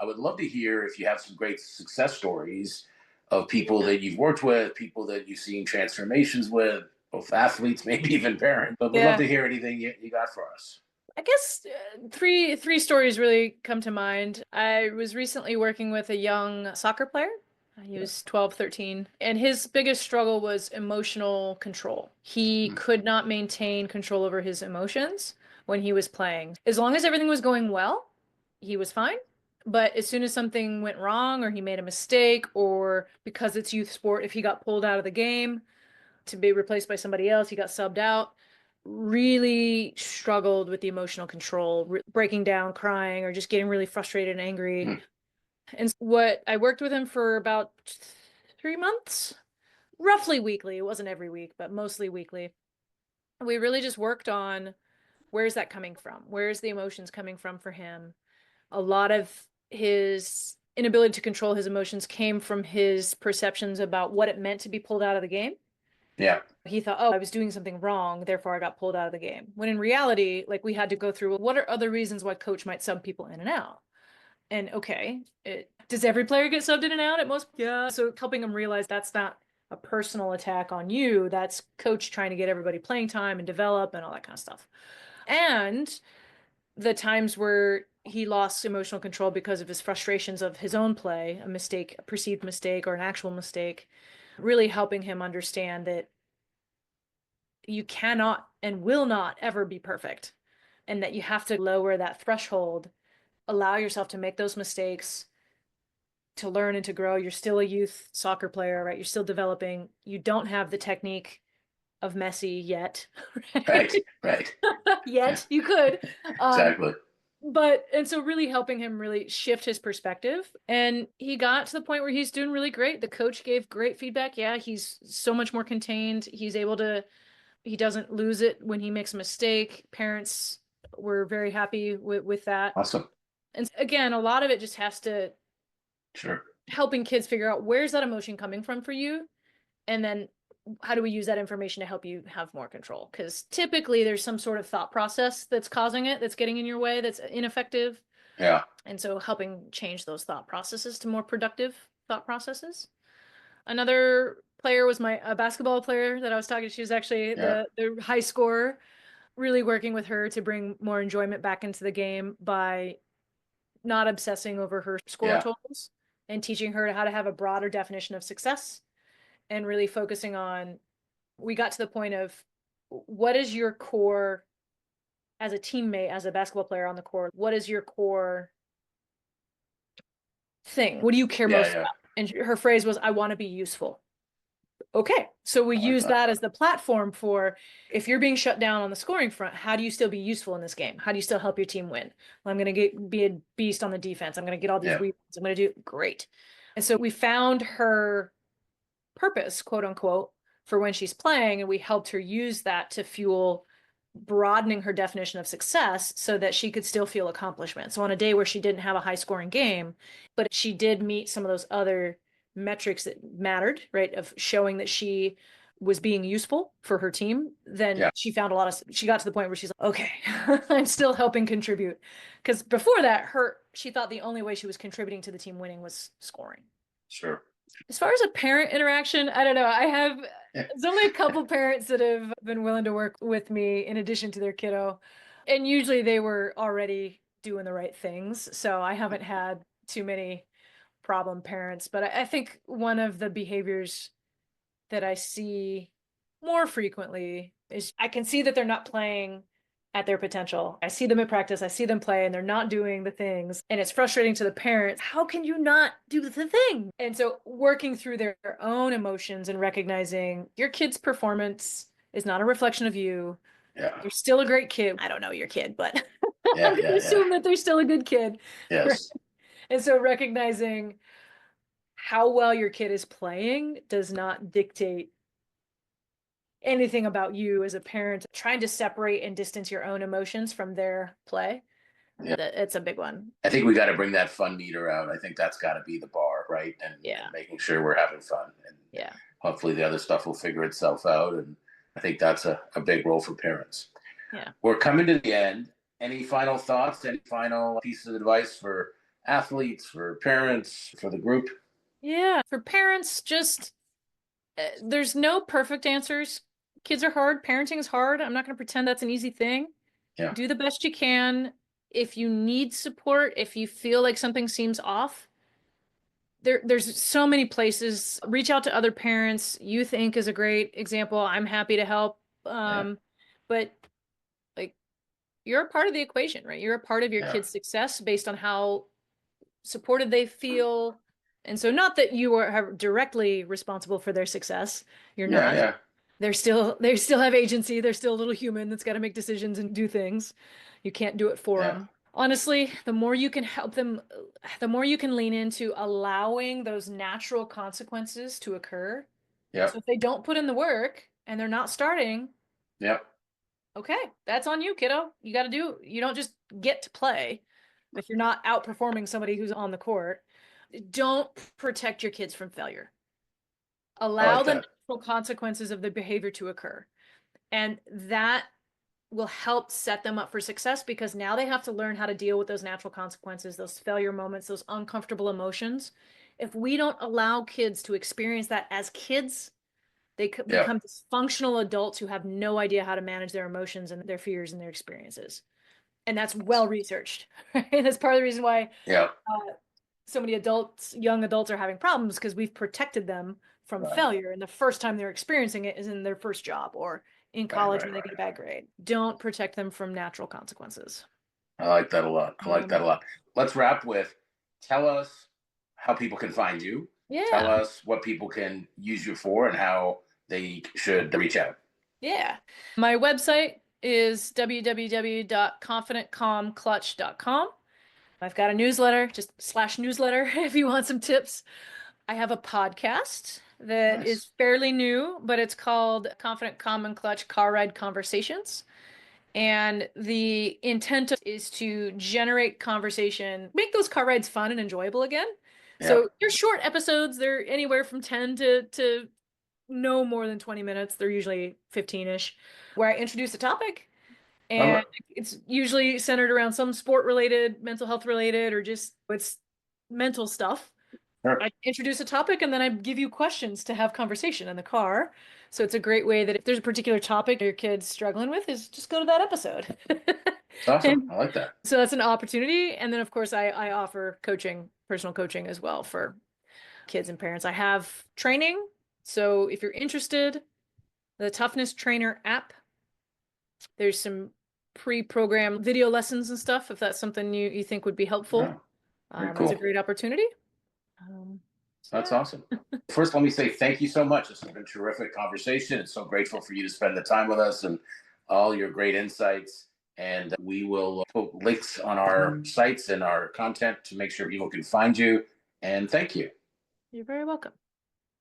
I would love to hear if you have some great success stories of people that you've worked with, people that you've seen transformations with, both athletes, maybe even parents. But we'd love Yeah. to hear anything you got for us. I guess three stories really come to mind. I was recently working with a young soccer player. He Yeah. was 12, 13, and his biggest struggle was emotional control. He Mm. could not maintain control over his emotions when he was playing. As long as everything was going well, he was fine. But as soon as something went wrong or he made a mistake, or because it's youth sport, if he got pulled out of the game to be replaced by somebody else, he got subbed out, really struggled with the emotional control, breaking down, crying, or just getting really frustrated and angry. Mm. And what I worked with him for about 3 months, roughly weekly. It wasn't every week, but mostly weekly. We really just worked on where's that coming from? Where's the emotions coming from for him? A lot of his inability to control his emotions came from his perceptions about what it meant to be pulled out of the game. Yeah. He thought, oh, I was doing something wrong, therefore I got pulled out of the game. When in reality, like we had to go through what are other reasons why coach might sub people in and out. And okay, does every player get subbed in and out at most? Yeah. So helping them realize that's not a personal attack on you. That's coach trying to get everybody playing time and develop and all that kind of stuff. And the times where he lost emotional control because of his frustrations of his own play, a mistake, a perceived mistake or an actual mistake, really helping him understand that you cannot and will not ever be perfect, and that you have to lower that threshold, allow yourself to make those mistakes, to learn and to grow. You're still a youth soccer player, right? You're still developing. You don't have the technique of Messi yet, right? Right. Right. Yeah. Yet you could. Um, Exactly. and so really helping him really shift his perspective. And he got to the point where he's doing really great. The coach gave great feedback. Yeah, he's so much more contained. He doesn't lose it when he makes a mistake. Parents were very happy with that. Awesome. And again, a lot of it just has to Sure. helping kids figure out where's that emotion coming from for you, and then how do we use that information to help you have more control? Because typically there's some sort of thought process that's causing it, that's getting in your way, that's ineffective. Yeah. And so helping change those thought processes to more productive thought processes. Another player was my a basketball player that I was talking to. She was actually Yeah. the high scorer, really working with her to bring more enjoyment back into the game by not obsessing over her score Yeah. totals and teaching her how to have a broader definition of success, and really focusing on, we got to the point of what is your core as a teammate, as a basketball player on the court? What is your core thing? What do you care Yeah. most Yeah. about? And her phrase was, I want to be useful. Okay, so we I like use that. that as the platform for, if you're being shut down on the scoring front, how do you still be useful in this game? How do you still help your team win? Well, I'm going to be a beast on the defense. I'm going to get all these Yeah. rebounds. I'm going to do great. And so we found her purpose, quote unquote, for when she's playing, and we helped her use that to fuel broadening her definition of success so that she could still feel accomplishment. So on a day where she didn't have a high scoring game, but she did meet some of those other metrics that mattered, right? Of showing that she was being useful for her team, then Yeah. she got to the point where she's like, okay, I'm still helping contribute. Because before that, she thought the only way she was contributing to the team winning was scoring. Sure. As far as a parent interaction, I don't know. Yeah. There's only a couple parents that have been willing to work with me in addition to their kiddo. And usually they were already doing the right things. So I haven't had too many problem parents. But I think one of the behaviors that I see more frequently is I can see that they're not playing at their potential. I see them at practice, I see them play, and they're not doing the things. And it's frustrating to the parents. How can you not do the thing? And so working through their own emotions and recognizing your kid's performance is not a reflection of you. Yeah. You're still a great kid. I don't know your kid, but I'm Yeah. going to Yeah. Yeah. assume that they're still a good kid. Yes. And so recognizing how well your kid is playing does not dictate anything about you as a parent. Trying to separate and distance your own emotions from their play, Yeah. it's a big one. I think we got to bring that fun meter out. I think that's got to be the bar, right? And Yeah. making sure we're having fun. And Yeah. hopefully the other stuff will figure itself out. And I think that's a big role for parents. Yeah. We're coming to the end. Any final thoughts? Any final pieces of advice for athletes, for parents, for the group? Yeah, for parents, just there's no perfect answers. Kids are hard, parenting is hard. I'm not going to pretend that's an easy thing. Yeah. Do the best you can. If you need support, if you feel like something seems off, there's so many places. Reach out to other parents. Youth Inc. is a great example. I'm happy to help. Yeah. But like you're a part of the equation, right? You're a part of your Yeah. kid's success based on how supported they feel. And so not that you are directly responsible for their success. You're Yeah. not. Yeah. They still have agency. They're still a little human that's got to make decisions and do things. You can't do it for Yeah. them. Honestly, the more you can help them, the more you can lean into allowing those natural consequences to occur. So Yep. if they don't put in the work and they're not starting, Yep. okay, that's on you, kiddo. You don't just get to play if you're not outperforming somebody who's on the court. Don't protect your kids from failure. I Allow like the that. natural consequences of the behavior to occur. And that will help set them up for success because now they have to learn how to deal with those natural consequences, those failure moments, those uncomfortable emotions. If we don't allow kids to experience that as kids, they could Yeah. become dysfunctional adults who have no idea how to manage their emotions and their fears and their experiences. And that's well researched, right? That's part of the reason why Yeah. so many young adults are having problems because we've protected them from Right. failure. And the first time they're experiencing it is in their first job or in Right. college Right. when they get a Right. bad grade. Don't protect them from natural consequences. I like that a lot. I like Um, that a lot. Let's wrap with, tell us how people can find you. Tell yeah, us what people can use you for and how they should reach out. yeah. My website is www.confidentcalmclutch.com. I've got a newsletter, just slash newsletter if you want some tips. I have a podcast that is Nice. fairly new, but it's called Confident Calm and Clutch Car Ride Conversations. And the intent is to generate conversation, make those car rides fun and enjoyable again. Yeah. So they're short episodes. They're anywhere from 10 to no more than 20 minutes. They're usually 15-ish, where I introduce a topic. Love And it. it's usually centered around some sport related, mental health related, or just it's mental stuff. Sure. I introduce a topic and then I give you questions to have conversation in the car. So it's a great way that if there's a particular topic your kid's struggling with, is just go to that episode. It's awesome. And I like that. so that's an opportunity. And then of course I offer coaching, personal coaching as well for kids and parents. I have training. So if you're interested, the Toughness Trainer app, there's some pre-programmed video lessons and stuff if that's something you think would be helpful. Yeah. Very It's a cool. great opportunity. Um, That's yeah. awesome. First, let me say thank you so much. This has been a terrific conversation. It's so grateful for you to spend the time with us and all your great insights. And we will put links on our sites and our content to make sure people can find you. And thank you. You're very welcome.